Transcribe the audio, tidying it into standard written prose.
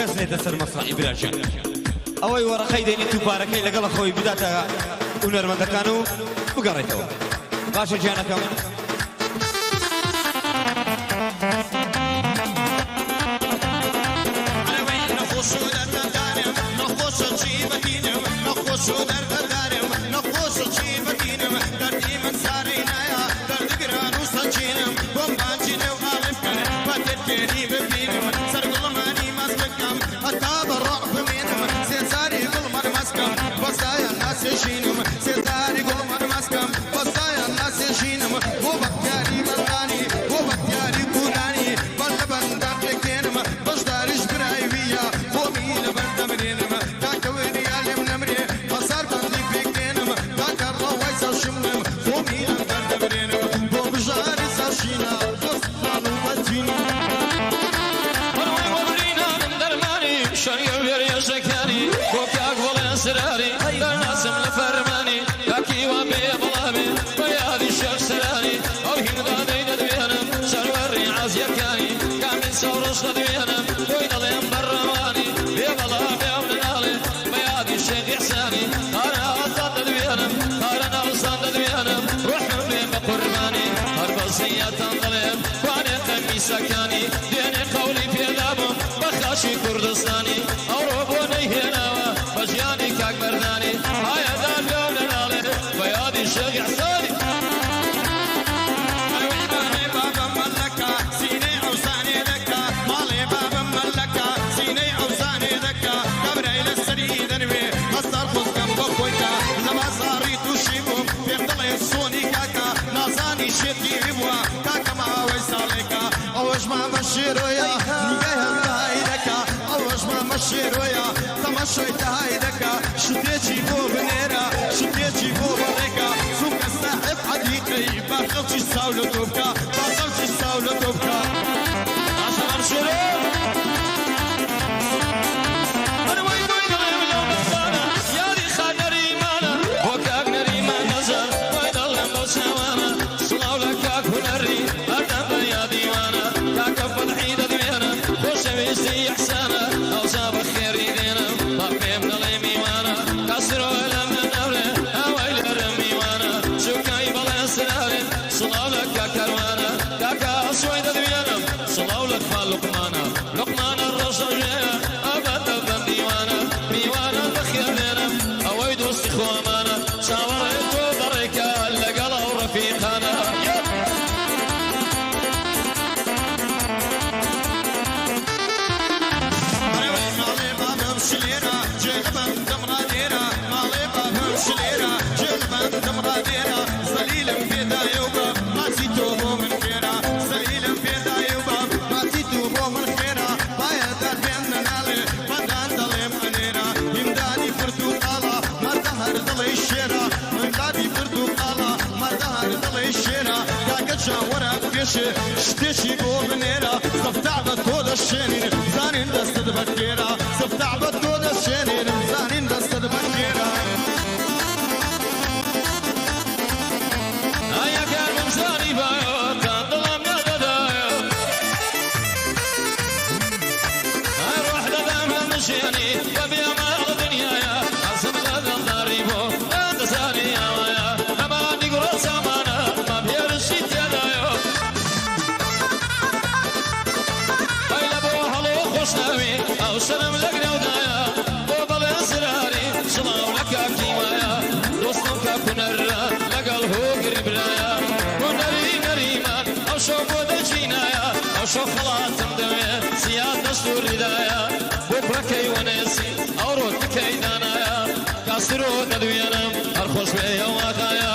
کەس نێتە سەر مەسرحی براجان ئەوەی وەرەقەی دەینی تووپارەکەی لەگەڵ خۆی بداتە هونەرمەندەکان و بگەڕێتەوە باشە گیانەکەم سكاني ديني قولي في ذابم بخاشي كردستاني أوروبوني هنا بجياني كاك مرداني هاي ذاب يوم لنالي بيادي الشيخ حساني مالي بابا ملكا سيني عوساني ذكا مالي بابا ملكا سيني عوساني ذكا كبري للسري ذنبي مصدر خزقم بخويكا لما صاري توشيبهم في مضلي الصوني كاكا نازاني شيكي بوا كاكا ما ويساليكا أوش ما مشيرويا نجاهم تهايدكا أوش ما مشيرويا تمشي تهايدكا شتيجي بو بنيرا شتيجي بو بريكا سوق الساحب حديقي باخلتي ساولو توبكا باخلتي ساولو توبكا عشان شروع لقمان الرجل أبدا ديوانا ديوانا بخيرنا أويد واستخوامنا شاورت وبركة لقلا ورفيقنا مالي بابا مشلينا جلبا دمرادينا مالي بابا مشلينا جلبا دمرادينا زليل في دايوبا ما زيتوه من فينا زليل في دايوبا ما زيتوه من فينا بايا داربين نالي مدان دليم عنينا يمداني برتقالة ما ظهر دلي الشيرا يمداني برتقالة ما ظهر دلي الشيرا كاكا جاورا بيشي شتيشي بو بنيرا صفتع بطول الشينين زانين دستد بكيرا صفتع بطول الشينين زانين دستد بكيرا هيا كان مزاني بايو كان ظلم يا ددايو هاي روح ددام مشيني وبيا ما الدنيا يا عصم لدن ضريبو انت زاني يا ويا اما نقرا سامانا ما بيرشيت يا دايو هاي لبو هلو خوشناوي او سلام لقنا ودايا بوضل اسراري صلاو لك كيمايا دوستم كاكونر لقل هو قريب لايا ونري نريمان او شوف ودجينايا او شوف خلاصم دمي سياد دستور ردايا بوبركي ونسي او رود كيدانايا كاسرو ندوينم الخوش بيا وغايا